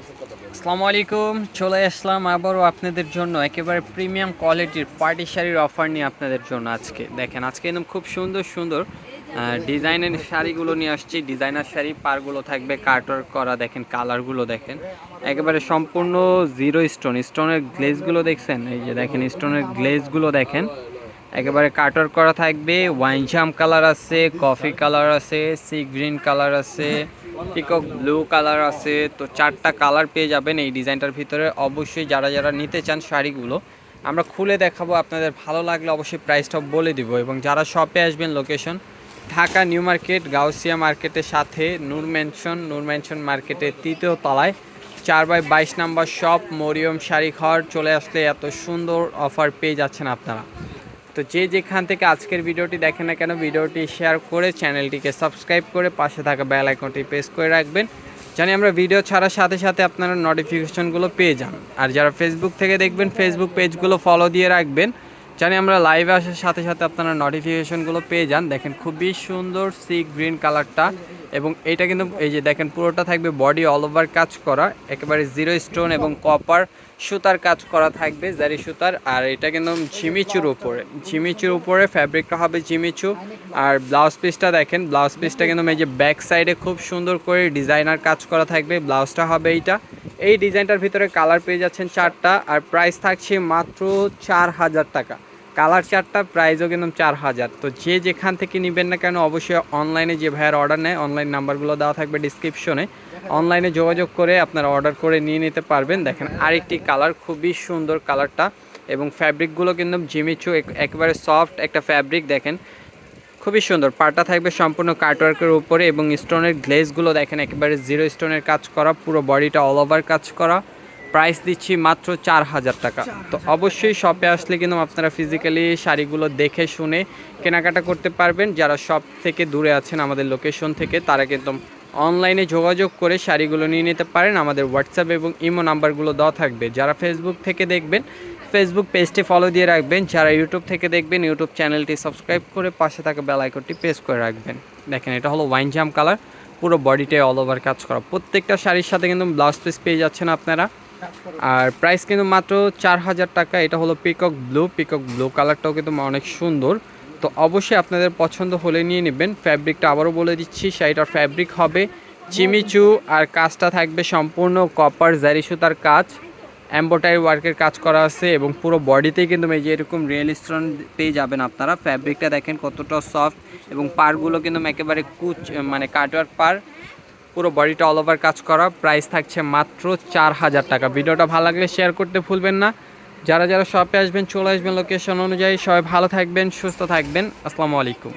আসসালামু আলাইকুম। চলে আসলাম আবারও আপনাদের জন্য একেবারে প্রিমিয়াম কোয়ালিটির পার্টি শাড়ির অফার নিয়ে আপনাদের জন্য। আজকে দেখেন, আজকে একদম খুব সুন্দর সুন্দর ডিজাইনের শাড়িগুলো নিয়ে আসছি। ডিজাইনার শাড়ি, পারগুলো থাকবে কাটওয়ার্ক করা। দেখেন কালারগুলো দেখেন, একেবারে সম্পূর্ণ জিরো স্টোনের গ্লেজগুলো দেখছেন? এই যে দেখেন স্টোনের গ্লেজগুলো দেখেন, একেবারে কাটওয়ার্ক করা থাকবে। ওয়াইন জাম কালার আছে, কফি কালার আছে, সি গ্রিন কালার আছে, পিকক ব্লু কালার আছে। তো 4টা কালার পেয়ে যাবেন এই ডিজাইনটার ভিতরে। অবশ্যই যারা যারা নিতে চান শাড়িগুলো আমরা খুলে দেখাবো, আপনাদের ভালো লাগলে অবশ্যই প্রাইসটা বলে দিব। এবং যারা শপে আসবেন, location Dhaka new market, Gausia মার্কেটের সাথে নূর ম্যানশন মার্কেটের 3য় তলায় 4/22 নাম্বার শপ মরিয়ম শাড়ি ঘর। চলে আসলে এত সুন্দর অফার পেয়ে যাচ্ছেন আপনারা। তো যে যেখান থেকে আজকের ভিডিওটি দেখেন না কেন, ভিডিওটি শেয়ার করে চ্যানেলটিকে সাবস্ক্রাইব করে পাশে থাকা বেল আইকনটি প্রেস করে রাখবেন, জানি আমরা ভিডিও ছাড়ার সাথে সাথে আপনারা নোটিফিকেশনগুলো পেয়ে যান। আর যারা ফেসবুক থেকে দেখবেন, ফেসবুক পেজগুলো ফলো দিয়ে রাখবেন, জানি আমরা লাইভে আসার সাথে সাথে আপনারা নোটিফিকেশনগুলো পেয়ে যান। দেখেন খুবই সুন্দর সি গ্রিন কালারটা, এবং এইটা কিন্তু এই যে দেখেন পুরোটা থাকবে বডি অল ওভার কাজ করা, একেবারে জিরো স্টোন এবং কপার সুতার কাজ করা থাকবে, জারি সুতার। আর এটা কিন্তু ঝিমিচুর উপরে ফ্যাব্রিকটা হবে ঝিমিচু। আর ব্লাউজ পিসটা দেখেন, ব্লাউজ পিসটা কিন্তু এই যে ব্যাক সাইডে খুব সুন্দর করে ডিজাইনার কাজ করা থাকবে। ব্লাউজটা হবে এইটা। এই ডিজাইনটার ভিতরে কালার পেয়ে যাচ্ছেন 4টা, আর প্রাইস থাকছে মাত্র 4000 টাকা। কালার 4টা, প্রাইসও কিন্তু 4000। তো যে যেখান থেকে নেবেন না কেন, অবশ্যই অনলাইনে যে ভাইয়ের অর্ডার নেয়, অনলাইন নাম্বারগুলো দেওয়া থাকবে ডিসক্রিপশনে, অনলাইনে যোগাযোগ করে আপনারা অর্ডার করে নিয়ে নিতে পারবেন। দেখেন আরেকটি কালার, খুবই সুন্দর কালারটা, এবং ফ্যাব্রিকগুলো কিন্তু জিমিচু, একেবারে সফট একটা ফ্যাব্রিক। দেখেন খুবই সুন্দর, পাড়টা থাকবে সম্পূর্ণ কাটওয়ার্কের উপরে, এবং স্টোনের গ্লেজগুলো দেখেন একেবারে জিরো স্টোনের কাজ করা, পুরো বডিটা অল ওভার কাজ করা। প্রাইস দিচ্ছি মাত্র 4000 টাকা। তো অবশ্যই শপে আসলে কিন্তু আপনারা ফিজিক্যালি শাড়িগুলো দেখে শুনে কেনাকাটা করতে পারবেন। যারা শপ থেকে দূরে আছেন আমাদের লোকেশন থেকে, তারা কিন্তু অনলাইনে যোগাযোগ করে শাড়িগুলো নিয়ে নিতে পারেন। আমাদের হোয়াটসঅ্যাপ এবং ইমো নাম্বারগুলো দেওয়া থাকবে। যারা ফেসবুক থেকে দেখবেন, ফেসবুক পেজটি ফলো দিয়ে রাখবেন। যারা ইউটিউব থেকে দেখবেন, ইউটিউব চ্যানেলটি সাবস্ক্রাইব করে পাশে থাকা বেল আইকনটি প্রেস করে রাখবেন। দেখেন এটা হলো ওয়াইন জাম কালার, পুরো বডিটাই অল ওভার কাজ করা। প্রত্যেকটা শাড়ির সাথে কিন্তু ব্লাউজ পিস পেয়ে যাচ্ছেন আপনারা। আর প্রাইস কিন্তু মাত্র 4000 টাকা। এটা হলো পিকক ব্লু কালারটাও কিন্তু অনেক সুন্দর। তো অবশ্যই আপনাদের পছন্দ হলে নিয়ে নেবেন। ফ্যাব্রিকটা আবারও বলে দিচ্ছি, শাড়িটার ফ্যাব্রিক হবে চিমিচু, আর কাজটা থাকবে সম্পূর্ণ কপার জারি সুতার কাজ, এমব্রয়ডারি ওয়ার্কের কাজ করা আছে, এবং পুরো বডিতেই কিন্তু এই যে এরকম রিয়েল স্টোন পেয়ে যাবেন আপনারা। ফ্যাব্রিকটা দেখেন কতটা সফট, এবং পারগুলো কিন্তু একেবারে মানে কাটওয়ার্ক পার, পুরো বডিটা অল ওভার কাজ করা। প্রাইস থাকছে মাত্র 4000 টাকা। ভিডিওটা ভালো লাগলে শেয়ার করতে ভুলবেন না। যারা যারা শপে আসবেন, চলে আসবেন লোকেশন অনুযায়ী। সবাই ভালো থাকবেন, সুস্থ থাকবেন। আসসালামু আলাইকুম।